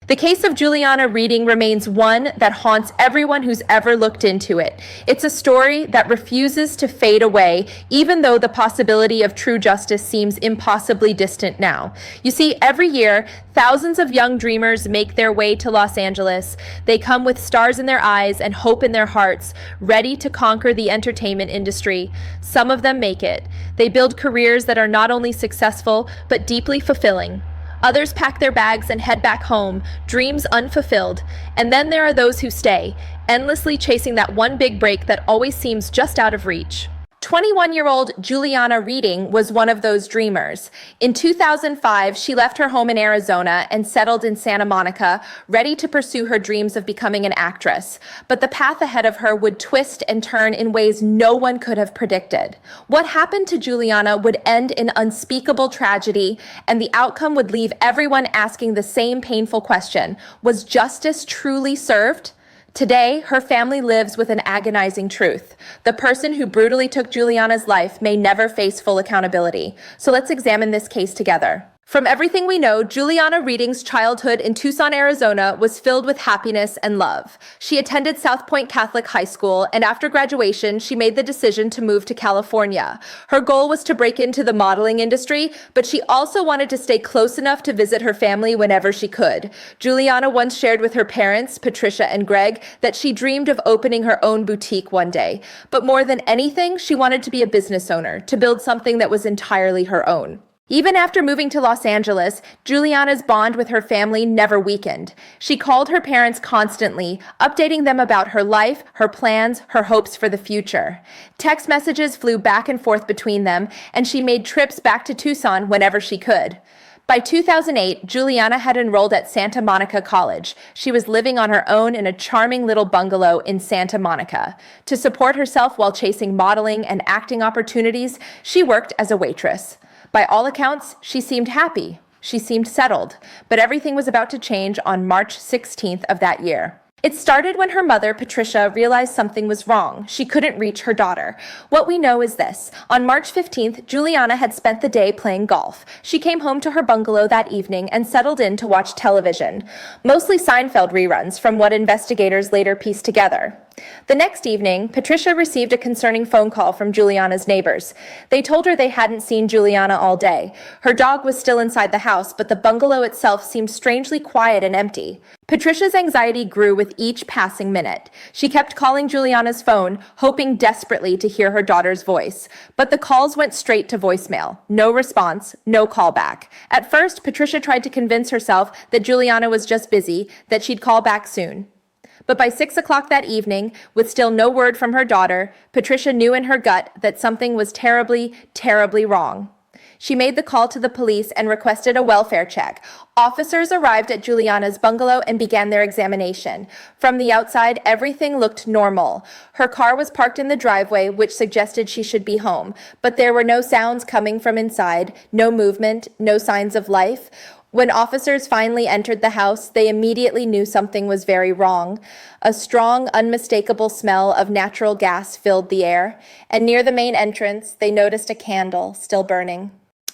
The case of Juliana Reading remains one that haunts everyone who's ever looked into it. It's a story that refuses to fade away, even though the possibility of true justice seems impossibly distant now. You see, every year, thousands of young dreamers make their way to Los Angeles. They come with stars in their eyes and hope in their hearts, ready to conquer the entertainment industry. Some of them make it. They build careers that are not only successful, but deeply fulfilling. Others pack their bags and head back home, dreams unfulfilled. And then there are those who stay, endlessly chasing that one big break that always seems just out of reach. 21-year-old Juliana Reading was one of those dreamers. In 2005, she left her home in Arizona and settled in Santa Monica, ready to pursue her dreams of becoming an actress. But the path ahead of her would twist and turn in ways no one could have predicted. What happened to Juliana would end in unspeakable tragedy, and the outcome would leave everyone asking the same painful question: was justice truly served? Today, her family lives with an agonizing truth. The person who brutally took Juliana's life may never face full accountability. So let's examine this case together. From everything we know, Juliana Reading's childhood in Tucson, Arizona was filled with happiness and love. She attended South Point Catholic High School, and after graduation, she made the decision to move to California. Her goal was to break into the modeling industry, but she also wanted to stay close enough to visit her family whenever she could. Juliana once shared with her parents, Patricia and Greg, that she dreamed of opening her own boutique one day. But more than anything, she wanted to be a business owner, to build something that was entirely her own. Even after moving to Los Angeles, Juliana's bond with her family never weakened. She called her parents constantly, updating them about her life, her plans, her hopes for the future. Text messages flew back and forth between them, and she made trips back to Tucson whenever she could. By 2008, Juliana had enrolled at Santa Monica College. She was living on her own in a charming little bungalow in Santa Monica. To support herself while chasing modeling and acting opportunities, she worked as a waitress. By all accounts, she seemed happy. She seemed settled. But everything was about to change on March 16th of that year. It started when her mother, Patricia, realized something was wrong. She couldn't reach her daughter. What we know is this. On March 15th, Juliana had spent the day playing golf. She came home to her bungalow that evening and settled in to watch television, mostly Seinfeld reruns from what investigators later pieced together. The next evening, Patricia received a concerning phone call from Juliana's neighbors. They told her they hadn't seen Juliana all day. Her dog was still inside the house, but the bungalow itself seemed strangely quiet and empty. Patricia's anxiety grew with each passing minute. She kept calling Juliana's phone, hoping desperately to hear her daughter's voice. But the calls went straight to voicemail. No response, no callback. At first, Patricia tried to convince herself that Juliana was just busy, that she'd call back soon. But by 6 o'clock that evening, with still no word from her daughter, Patricia knew in her gut that something was terribly, terribly wrong. She made the call to the police and requested a welfare check. Officers arrived at Juliana's bungalow and began their examination. From the outside, everything looked normal. Her car was parked in the driveway, which suggested she should be home. But there were no sounds coming from inside, no movement, no signs of life. When officers finally entered the house, they immediately knew something was very wrong. A strong, unmistakable smell of natural gas filled the air, and near the main entrance, they noticed a candle still burning.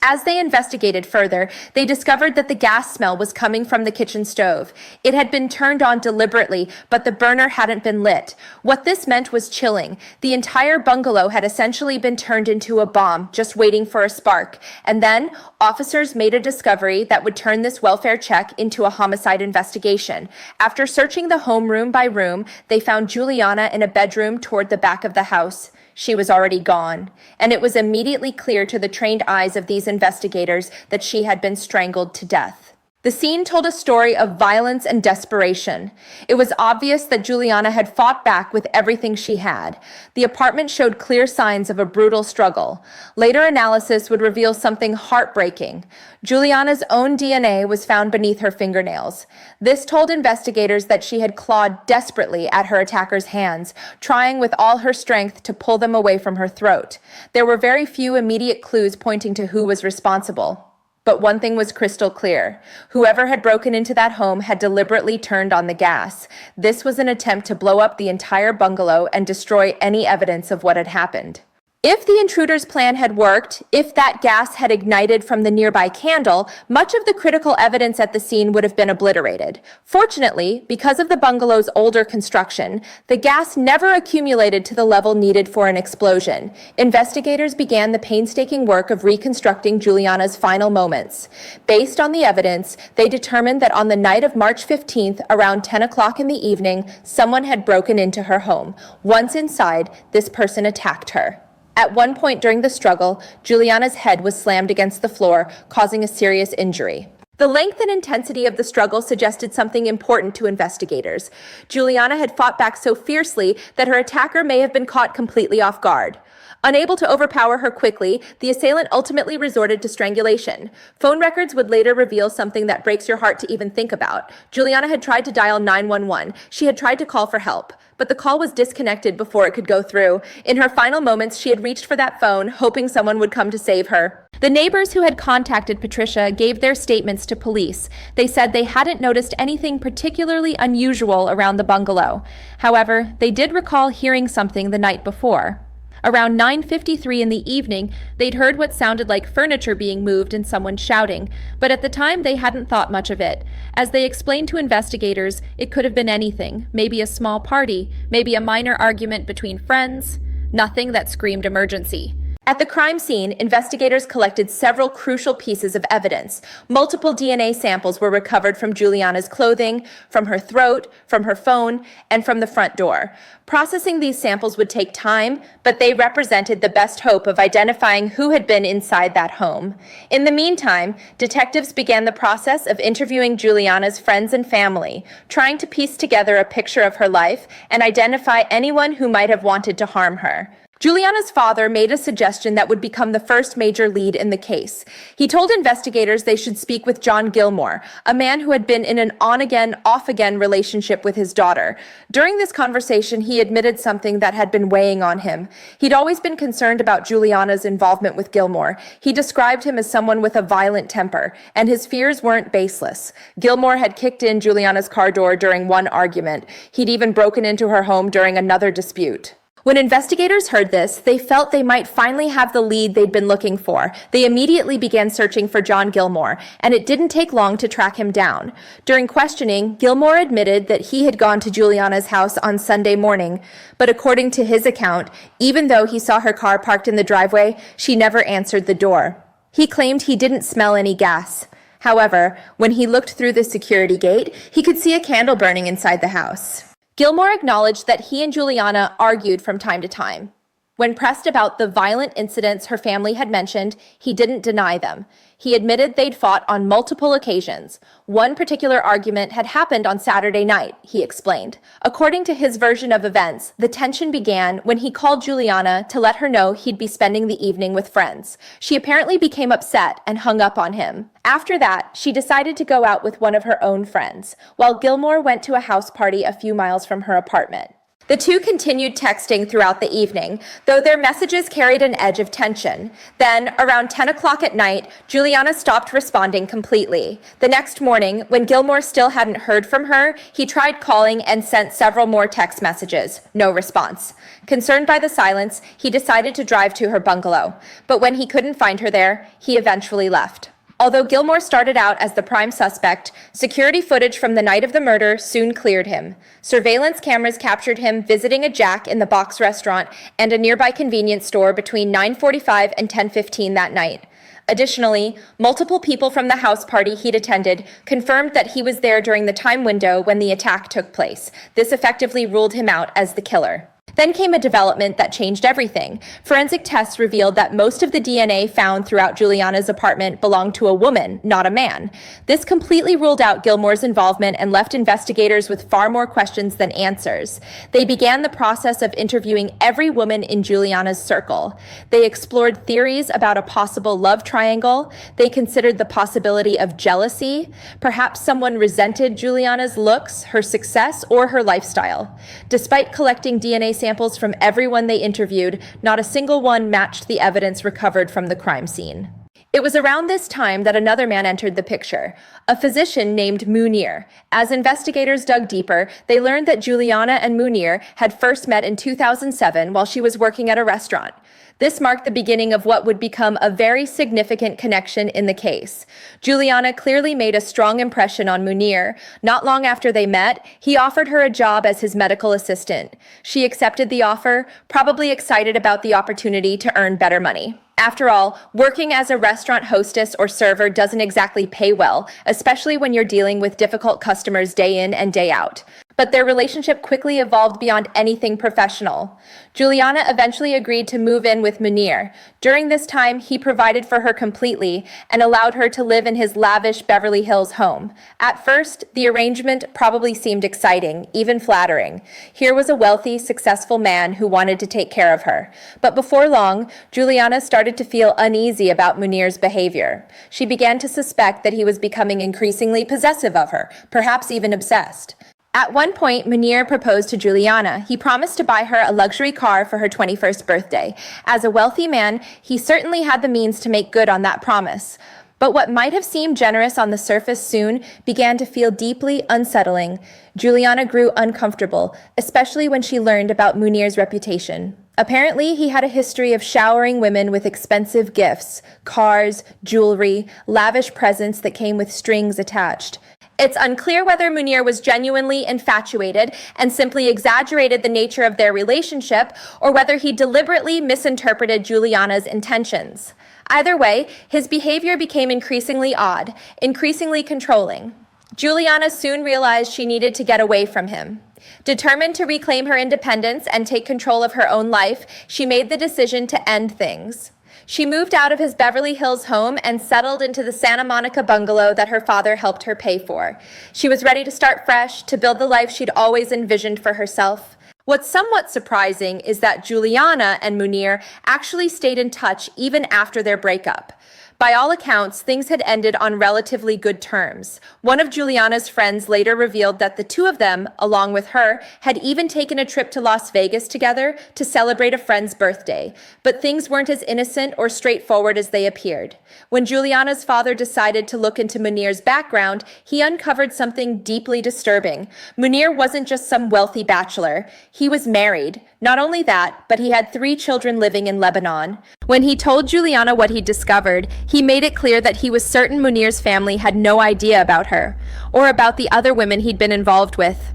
As they investigated further, they discovered that the gas smell was coming from the kitchen stove. It had been turned on deliberately, but the burner hadn't been lit. What this meant was chilling. The entire bungalow had essentially been turned into a bomb, just waiting for a spark. And then, officers made a discovery that would turn this welfare check into a homicide investigation. After searching the home room by room, they found Juliana in a bedroom toward the back of the house. She was already gone, and it was immediately clear to the trained eyes of these investigators that she had been strangled to death. The scene told a story of violence and desperation. It was obvious that Juliana had fought back with everything she had. The apartment showed clear signs of a brutal struggle. Later analysis would reveal something heartbreaking. Juliana's own DNA was found beneath her fingernails. This told investigators that she had clawed desperately at her attacker's hands, trying with all her strength to pull them away from her throat. There were very few immediate clues pointing to who was responsible. But one thing was crystal clear. Whoever had broken into that home had deliberately turned on the gas. This was an attempt to blow up the entire bungalow and destroy any evidence of what had happened. If the intruder's plan had worked, if that gas had ignited from the nearby candle, much of the critical evidence at the scene would have been obliterated. Fortunately, because of the bungalow's older construction, the gas never accumulated to the level needed for an explosion. Investigators began the painstaking work of reconstructing Juliana's final moments. Based on the evidence, they determined that on the night of March 15th, around 10 o'clock in the evening, someone had broken into her home. Once inside, this person attacked her. At one point during the struggle, Juliana's head was slammed against the floor, causing a serious injury. The length and intensity of the struggle suggested something important to investigators. Juliana had fought back so fiercely that her attacker may have been caught completely off guard. Unable to overpower her quickly, the assailant ultimately resorted to strangulation. Phone records would later reveal something that breaks your heart to even think about. Juliana had tried to dial 911. She had tried to call for help, but the call was disconnected before it could go through. In her final moments, she had reached for that phone, hoping someone would come to save her. The neighbors who had contacted Patricia gave their statements to police. They said they hadn't noticed anything particularly unusual around the bungalow. However, they did recall hearing something the night before. Around 9:53 in the evening, they'd heard what sounded like furniture being moved and someone shouting, but at the time they hadn't thought much of it. As they explained to investigators, it could have been anything, maybe a small party, maybe a minor argument between friends, nothing that screamed emergency. At the crime scene, investigators collected several crucial pieces of evidence. Multiple DNA samples were recovered from Juliana's clothing, from her throat, from her phone, and from the front door. Processing these samples would take time, but they represented the best hope of identifying who had been inside that home. In the meantime, detectives began the process of interviewing Juliana's friends and family, trying to piece together a picture of her life and identify anyone who might have wanted to harm her. Juliana's father made a suggestion that would become the first major lead in the case. He told investigators they should speak with John Gilmore, a man who had been in an on-again, off-again relationship with his daughter. During this conversation, he admitted something that had been weighing on him. He'd always been concerned about Juliana's involvement with Gilmore. He described him as someone with a violent temper, and his fears weren't baseless. Gilmore had kicked in Juliana's car door during one argument. He'd even broken into her home during another dispute. When investigators heard this, they felt they might finally have the lead they'd been looking for. They immediately began searching for John Gilmore, and it didn't take long to track him down. During questioning, Gilmore admitted that he had gone to Juliana's house on Sunday morning, but according to his account, even though he saw her car parked in the driveway, she never answered the door. He claimed he didn't smell any gas. However, when he looked through the security gate, he could see a candle burning inside the house. Gilmore acknowledged that he and Juliana argued from time to time. When pressed about the violent incidents her family had mentioned, he didn't deny them. He admitted they'd fought on multiple occasions. One particular argument had happened on Saturday night, he explained. According to his version of events, the tension began when he called Juliana to let her know he'd be spending the evening with friends. She apparently became upset and hung up on him. After that, she decided to go out with one of her own friends, while Gilmore went to a house party a few miles from her apartment. The two continued texting throughout the evening, though their messages carried an edge of tension. Then, around 10 o'clock at night, Juliana stopped responding completely. The next morning, when Gilmore still hadn't heard from her, he tried calling and sent several more text messages. No response. Concerned by the silence, he decided to drive to her bungalow. But when he couldn't find her there, he eventually left. Although Gilmore started out as the prime suspect, security footage from the night of the murder soon cleared him. Surveillance cameras captured him visiting a Jack in the Box restaurant and a nearby convenience store between 9:45 and 10:15 that night. Additionally, multiple people from the house party he'd attended confirmed that he was there during the time window when the attack took place. This effectively ruled him out as the killer. Then came a development that changed everything. Forensic tests revealed that most of the DNA found throughout Juliana's apartment belonged to a woman, not a man. This completely ruled out Gilmore's involvement and left investigators with far more questions than answers. They began the process of interviewing every woman in Juliana's circle. They explored theories about a possible love triangle. They considered the possibility of jealousy. Perhaps someone resented Juliana's looks, her success, or her lifestyle. Despite collecting DNA samples from everyone they interviewed, not a single one matched the evidence recovered from the crime scene. It was around this time that another man entered the picture, a physician named Munir. As investigators dug deeper, they learned that Juliana and Munir had first met in 2007 while she was working at a restaurant. This marked the beginning of what would become a very significant connection in the case. Juliana clearly made a strong impression on Munir. Not long after they met, he offered her a job as his medical assistant. She accepted the offer, probably excited about the opportunity to earn better money. After all, working as a restaurant hostess or server doesn't exactly pay well, especially when you're dealing with difficult customers day in and day out. But their relationship quickly evolved beyond anything professional. Juliana eventually agreed to move in with Munir. During this time, he provided for her completely and allowed her to live in his lavish Beverly Hills home. At first, the arrangement probably seemed exciting, even flattering. Here was a wealthy, successful man who wanted to take care of her. But before long, Juliana started to feel uneasy about Munir's behavior. She began to suspect that he was becoming increasingly possessive of her, perhaps even obsessed. At one point, Munir proposed to Juliana. He promised to buy her a luxury car for her 21st birthday. As a wealthy man, he certainly had the means to make good on that promise. But what might have seemed generous on the surface soon began to feel deeply unsettling. Juliana grew uncomfortable, especially when she learned about Munir's reputation. Apparently, he had a history of showering women with expensive gifts, cars, jewelry, lavish presents that came with strings attached. It's unclear whether Munir was genuinely infatuated and simply exaggerated the nature of their relationship, or whether he deliberately misinterpreted Juliana's intentions. Either way, his behavior became increasingly odd, increasingly controlling. Juliana soon realized she needed to get away from him. Determined to reclaim her independence and take control of her own life, she made the decision to end things. She moved out of his Beverly Hills home and settled into the Santa Monica bungalow that her father helped her pay for. She was ready to start fresh, to build the life she'd always envisioned for herself. What's somewhat surprising is that Juliana and Munir actually stayed in touch even after their breakup. By all accounts, things had ended on relatively good terms. One of Juliana's friends later revealed that the two of them, along with her, had even taken a trip to Las Vegas together to celebrate a friend's birthday. But things weren't as innocent or straightforward as they appeared. When Juliana's father decided to look into Munir's background, he uncovered something deeply disturbing. Munir wasn't just some wealthy bachelor. He was married. Not only that, but he had 3 children living in Lebanon. When he told Juliana what he discovered, he made it clear that he was certain Munir's family had no idea about her, or about the other women he'd been involved with.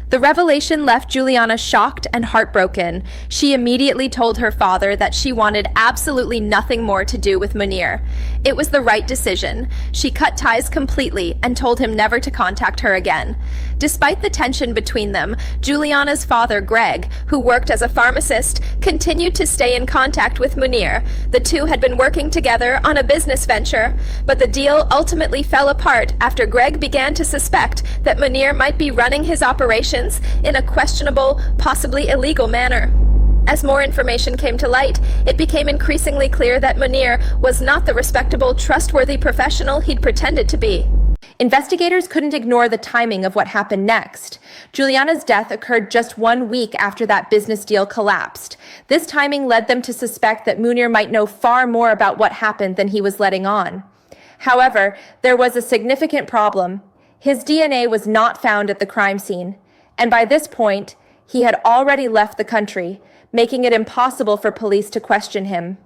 The revelation left Juliana shocked and heartbroken. She immediately told her father that she wanted absolutely nothing more to do with Munir. It was the right decision. She cut ties completely and told him never to contact her again. Despite the tension between them, Juliana's father, Greg, who worked as a pharmacist, continued to stay in contact with Munir. The two had been working together on a business venture, but the deal ultimately fell apart after Greg began to suspect that Munir might be running his operations in a questionable, possibly illegal manner. As more information came to light, it became increasingly clear that Munir was not the respectable, trustworthy professional he'd pretended to be. Investigators couldn't ignore the timing of what happened next. Juliana's death occurred just 1 week after that business deal collapsed. This timing led them to suspect that Munir might know far more about what happened than he was letting on. However, there was a significant problem. His DNA was not found at the crime scene. And by this point, he had already left the country, making it impossible for police to question him.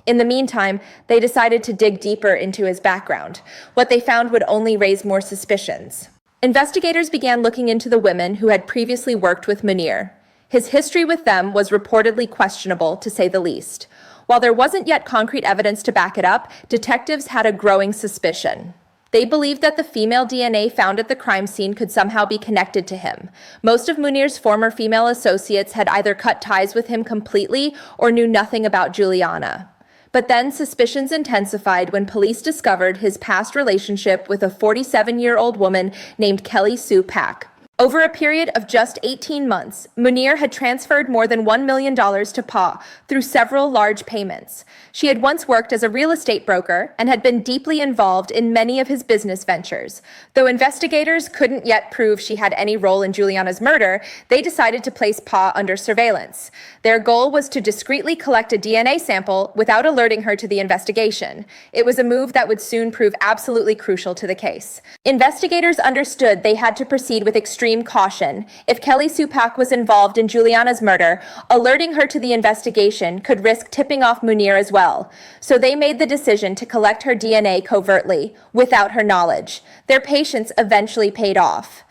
In the meantime, they decided to dig deeper into his background. What they found would only raise more suspicions. Investigators began looking into the women who had previously worked with Munir. His history with them was reportedly questionable, to say the least. While there wasn't yet concrete evidence to back it up, detectives had a growing suspicion. They believed that the female DNA found at the crime scene could somehow be connected to him. Most of Munir's former female associates had either cut ties with him completely or knew nothing about Juliana. But then suspicions intensified when police discovered his past relationship with a 47-year-old woman named Kelly Sue Pack. Over a period of just 18 months, Munir had transferred more than $1 million to Pa through several large payments. She had once worked as a real estate broker and had been deeply involved in many of his business ventures. Though investigators couldn't yet prove she had any role in Juliana's murder, they decided to place Pa under surveillance. Their goal was to discreetly collect a DNA sample without alerting her to the investigation. It was a move that would soon prove absolutely crucial to the case. Investigators understood they had to proceed with extreme caution. If Kelly Sue Pak was involved in Juliana's murder, alerting her to the investigation could risk tipping off Munir as well. So they made the decision to collect her DNA covertly, without her knowledge. Their patience eventually paid off.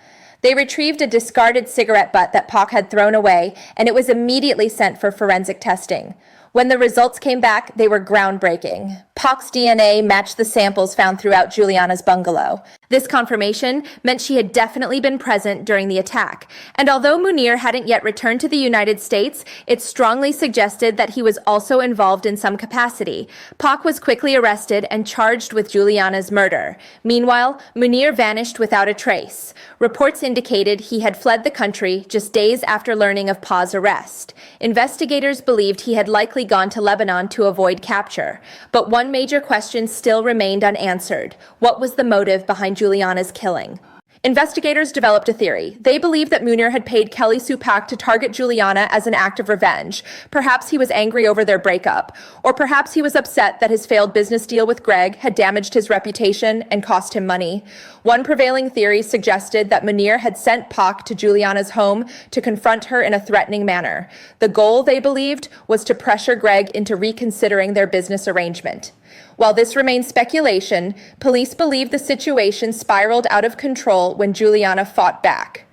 They retrieved a discarded cigarette butt that Pak had thrown away, and it was immediately sent for forensic testing. When the results came back, they were groundbreaking. Pak's DNA matched the samples found throughout Juliana's bungalow. This confirmation meant she had definitely been present during the attack. And although Munir hadn't yet returned to the United States, it strongly suggested that he was also involved in some capacity. Pak was quickly arrested and charged with Juliana's murder. Meanwhile, Munir vanished without a trace. Reports indicated he had fled the country just days after learning of Pa's arrest. Investigators believed he had likely gone to Lebanon to avoid capture. But one major question still remained unanswered. What was the motive behind Juliana's killing? Investigators developed a theory. They believed that Munir had paid Kelly Sue Pak to target Juliana as an act of revenge. Perhaps he was angry over their breakup, or perhaps he was upset that his failed business deal with Greg had damaged his reputation and cost him money. One prevailing theory suggested that Munir had sent Pak to Juliana's home to confront her in a threatening manner. The goal, they believed, was to pressure Greg into reconsidering their business arrangement. While this remains speculation, police believe the situation spiraled out of control when Juliana fought back.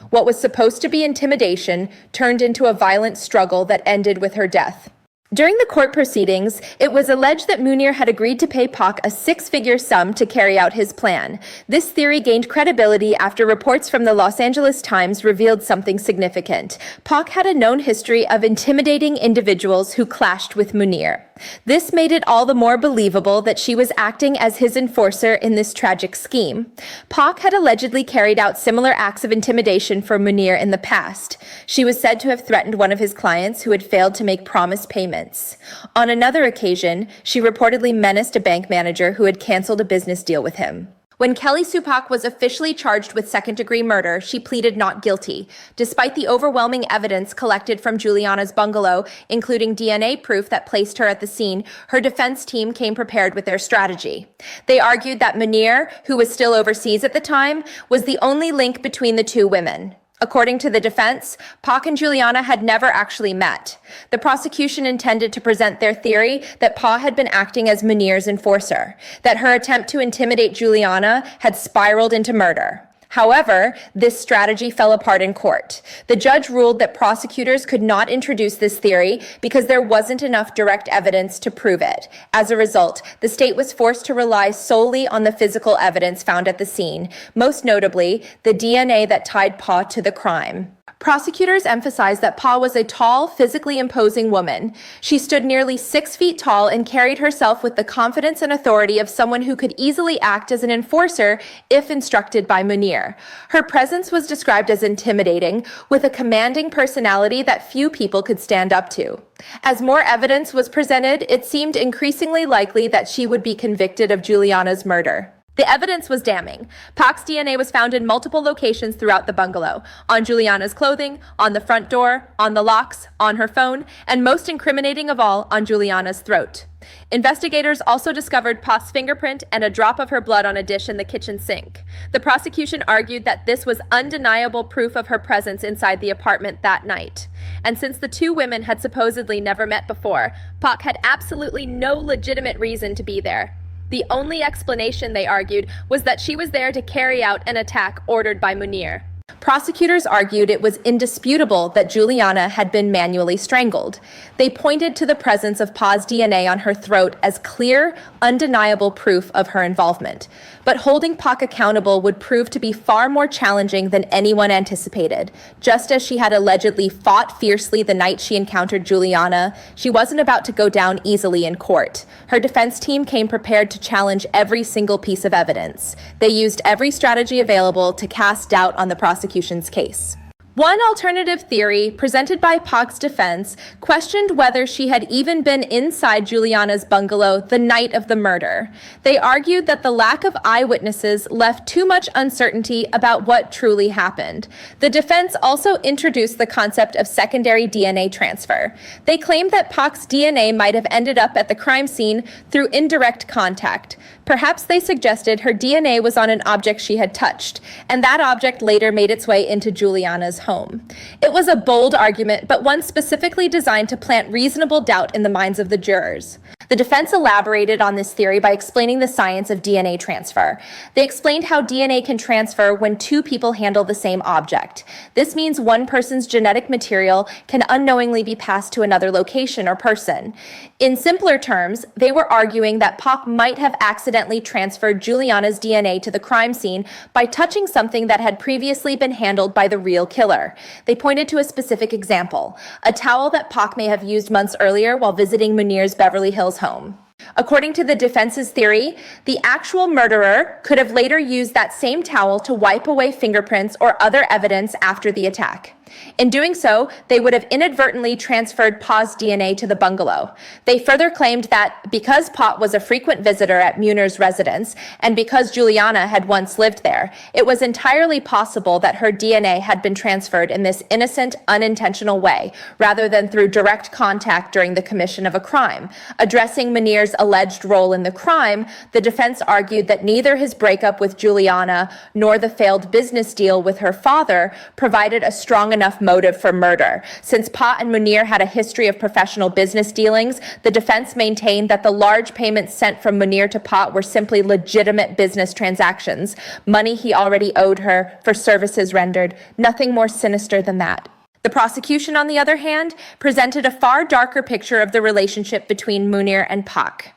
What was supposed to be intimidation turned into a violent struggle that ended with her death. During the court proceedings, it was alleged that Munir had agreed to pay Pak a six-figure sum to carry out his plan. This theory gained credibility after reports from the Los Angeles Times revealed something significant. Pak had a known history of intimidating individuals who clashed with Munir. This made it all the more believable that she was acting as his enforcer in this tragic scheme. Pak had allegedly carried out similar acts of intimidation for Munir in the past. She was said to have threatened one of his clients who had failed to make promised payments. On another occasion, she reportedly menaced a bank manager who had canceled a business deal with him. When Kelly Sue Pak was officially charged with second-degree murder, she pleaded not guilty. Despite the overwhelming evidence collected from Juliana's bungalow, including DNA proof that placed her at the scene, her defense team came prepared with their strategy. They argued that Munir, who was still overseas at the time, was the only link between the two women. According to the defense, Pak and Juliana had never actually met. The prosecution intended to present their theory that Pa had been acting as Munir's enforcer, that her attempt to intimidate Juliana had spiraled into murder. However, this strategy fell apart in court. The judge ruled that prosecutors could not introduce this theory because there wasn't enough direct evidence to prove it. As a result, the state was forced to rely solely on the physical evidence found at the scene, most notably the DNA that tied Pa to the crime. Prosecutors emphasized that Pa was a tall, physically imposing woman. She stood nearly 6 feet tall and carried herself with the confidence and authority of someone who could easily act as an enforcer if instructed by Munir. Her presence was described as intimidating, with a commanding personality that few people could stand up to. As more evidence was presented, it seemed increasingly likely that she would be convicted of Juliana's murder. The evidence was damning. Pak's DNA was found in multiple locations throughout the bungalow: on Juliana's clothing, on the front door, on the locks, on her phone, and most incriminating of all, on Juliana's throat. Investigators also discovered Pak's fingerprint and a drop of her blood on a dish in the kitchen sink. The prosecution argued that this was undeniable proof of her presence inside the apartment that night. And since the two women had supposedly never met before, Pak had absolutely no legitimate reason to be there. The only explanation, they argued, was that she was there to carry out an attack ordered by Munir. Prosecutors argued it was indisputable that Juliana had been manually strangled. They pointed to the presence of Pa's DNA on her throat as clear, undeniable proof of her involvement. But holding Pak accountable would prove to be far more challenging than anyone anticipated. Just as she had allegedly fought fiercely the night she encountered Juliana, she wasn't about to go down easily in court. Her defense team came prepared to challenge every single piece of evidence. They used every strategy available to cast doubt on the prosecution. prosecution's case. One alternative theory, presented by Pak's defense, questioned whether she had even been inside Juliana's bungalow the night of the murder. They argued that the lack of eyewitnesses left too much uncertainty about what truly happened. The defense also introduced the concept of secondary DNA transfer. They claimed that Pak's DNA might have ended up at the crime scene through indirect contact. Perhaps they suggested her DNA was on an object she had touched, and that object later made its way into Juliana's home. It was a bold argument, but one specifically designed to plant reasonable doubt in the minds of the jurors. The defense elaborated on this theory by explaining the science of DNA transfer. They explained how DNA can transfer when two people handle the same object. This means one person's genetic material can unknowingly be passed to another location or person. In simpler terms, they were arguing that Pak might have accidentally transferred Juliana's DNA to the crime scene by touching something that had previously been handled by the real killer. They pointed to a specific example, a towel that Pak may have used months earlier while visiting Munir's Beverly Hills home. According to the defense's theory, the actual murderer could have later used that same towel to wipe away fingerprints or other evidence after the attack. In doing so, they would have inadvertently transferred Pa's DNA to the bungalow. They further claimed that because Pa was a frequent visitor at Munir's residence and because Juliana had once lived there, it was entirely possible that her DNA had been transferred in this innocent, unintentional way, rather than through direct contact during the commission of a crime. Addressing Munir's alleged role in the crime, the defense argued that neither his breakup with Juliana nor the failed business deal with her father provided a strong enough motive for murder. Since Pa and Munir had a history of professional business dealings, the defense maintained that the large payments sent from Munir to Pa were simply legitimate business transactions, money he already owed her for services rendered, nothing more sinister than that. The prosecution, on the other hand, presented a far darker picture of the relationship between Munir and Pak.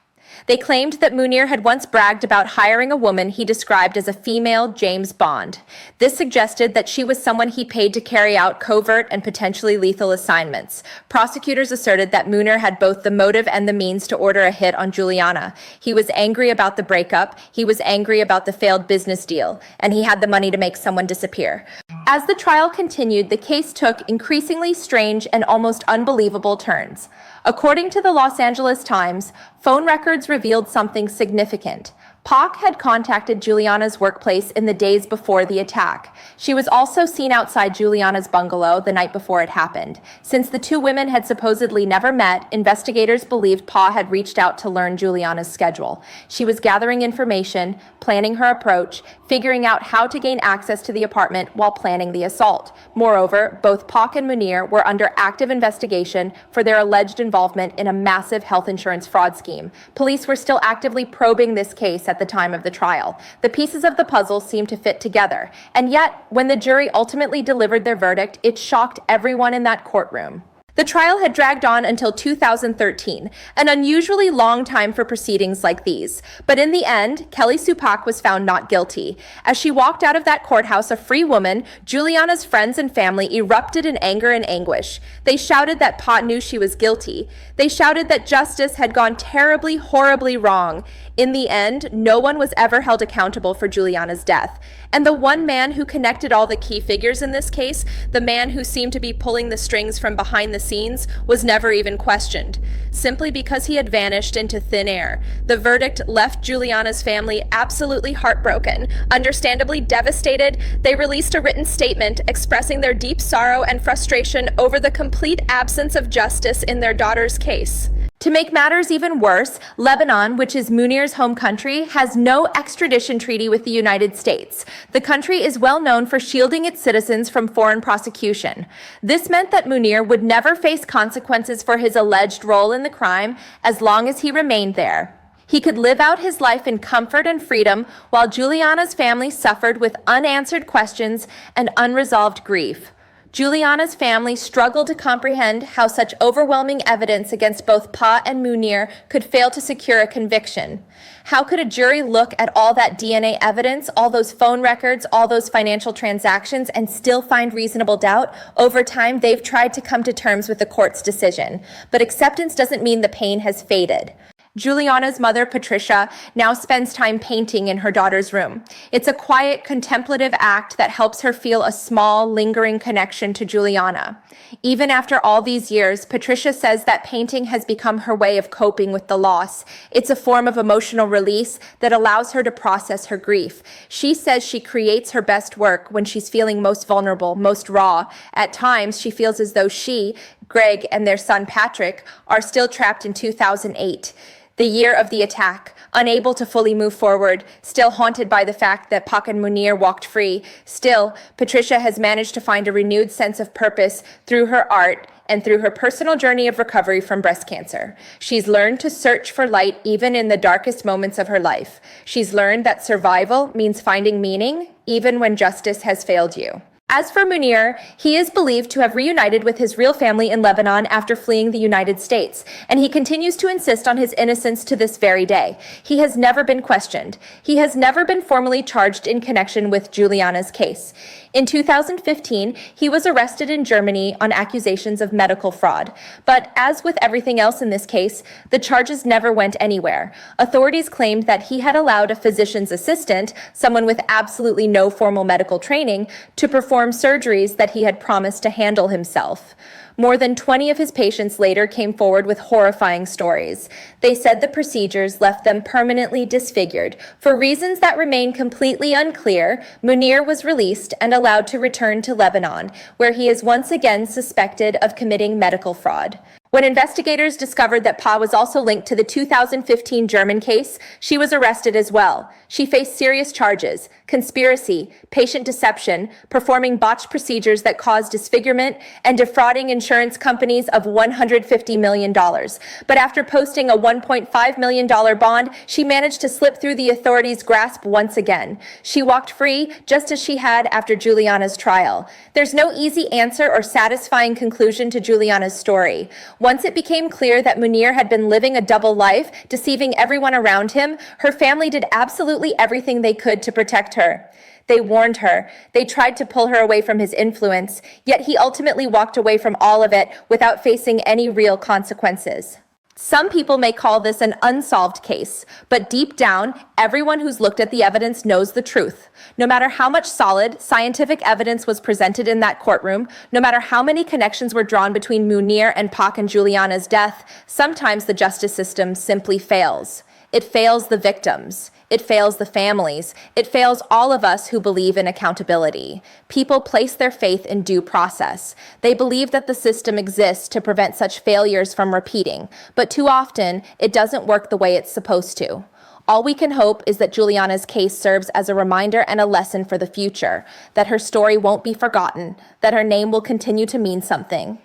They claimed that Munir had once bragged about hiring a woman he described as a female James Bond. This suggested that she was someone he paid to carry out covert and potentially lethal assignments. Prosecutors asserted that Munir had both the motive and the means to order a hit on Juliana. He was angry about the breakup, he was angry about the failed business deal, and he had the money to make someone disappear. As the trial continued, the case took increasingly strange and almost unbelievable turns. According to the Los Angeles Times, phone records revealed something significant. Pak had contacted Juliana's workplace in the days before the attack. She was also seen outside Juliana's bungalow the night before it happened. Since the two women had supposedly never met, investigators believed Pa had reached out to learn Juliana's schedule. She was gathering information, planning her approach, figuring out how to gain access to the apartment while planning the assault. Moreover, both Pak and Munir were under active investigation for their alleged involvement in a massive health insurance fraud scheme. Police were still actively probing this case at the time of the trial. The pieces of the puzzle seemed to fit together. And yet, when the jury ultimately delivered their verdict, it shocked everyone in that courtroom. The trial had dragged on until 2013, an unusually long time for proceedings like these. But in the end, Kelly Sue Pak was found not guilty. As she walked out of that courthouse a free woman, Juliana's friends and family erupted in anger and anguish. They shouted that Pa knew she was guilty. They shouted that justice had gone terribly, horribly wrong. In the end, no one was ever held accountable for Juliana's death. And the one man who connected all the key figures in this case, the man who seemed to be pulling the strings from behind the scenes, was never even questioned, simply because he had vanished into thin air. The verdict left Juliana's family absolutely heartbroken. Understandably devastated, they released a written statement expressing their deep sorrow and frustration over the complete absence of justice in their daughter's case. To make matters even worse, Lebanon, which is Munir's home country, has no extradition treaty with the United States. The country is well known for shielding its citizens from foreign prosecution. This meant that Munir would never face consequences for his alleged role in the crime as long as he remained there. He could live out his life in comfort and freedom while Juliana's family suffered with unanswered questions and unresolved grief. Juliana's family struggled to comprehend how such overwhelming evidence against both Pa and Munir could fail to secure a conviction. How could a jury look at all that DNA evidence, all those phone records, all those financial transactions, and still find reasonable doubt? Over time, they've tried to come to terms with the court's decision. But acceptance doesn't mean the pain has faded. Juliana's mother, Patricia, now spends time painting in her daughter's room. It's a quiet, contemplative act that helps her feel a small, lingering connection to Juliana. Even after all these years, Patricia says that painting has become her way of coping with the loss. It's a form of emotional release that allows her to process her grief. She says she creates her best work when she's feeling most vulnerable, most raw. At times, she feels as though she, Greg, and their son Patrick are still trapped in 2008. The year of the attack, unable to fully move forward, still haunted by the fact that Pak and Munir walked free. Still, Patricia has managed to find a renewed sense of purpose through her art and through her personal journey of recovery from breast cancer. She's learned to search for light even in the darkest moments of her life. She's learned that survival means finding meaning even when justice has failed you. As for Munir, he is believed to have reunited with his real family in Lebanon after fleeing the United States, and he continues to insist on his innocence to this very day. He has never been questioned. He has never been formally charged in connection with Juliana's case. In 2015, he was arrested in Germany on accusations of medical fraud. But as with everything else in this case, the charges never went anywhere. Authorities claimed that he had allowed a physician's assistant, someone with absolutely no formal medical training, to perform surgeries that he had promised to handle himself. More than 20 of his patients later came forward with horrifying stories. They said the procedures left them permanently disfigured. For reasons that remain completely unclear, Munir was released and allowed to return to Lebanon, where he is once again suspected of committing medical fraud. When investigators discovered that Pa was also linked to the 2015 German case, she was arrested as well. She faced serious charges: conspiracy, patient deception, performing botched procedures that caused disfigurement, and defrauding insurance companies of $150 million. But after posting a $1.5 million bond, she managed to slip through the authorities' grasp once again. She walked free, just as she had after Juliana's trial. There's no easy answer or satisfying conclusion to Juliana's story. Once it became clear that Munir had been living a double life, deceiving everyone around him, her family did absolutely everything they could to protect her. They warned her. They tried to pull her away from his influence, yet he ultimately walked away from all of it without facing any real consequences. Some people may call this an unsolved case, but deep down, everyone who's looked at the evidence knows the truth. No matter how much solid, scientific evidence was presented in that courtroom, no matter how many connections were drawn between Munir and Pak and Juliana's death, sometimes the justice system simply fails. It fails the victims. It fails the families. It fails all of us who believe in accountability. People place their faith in due process. They believe that the system exists to prevent such failures from repeating, but too often it doesn't work the way it's supposed to. All we can hope is that Juliana's case serves as a reminder and a lesson for the future, that her story won't be forgotten, that her name will continue to mean something.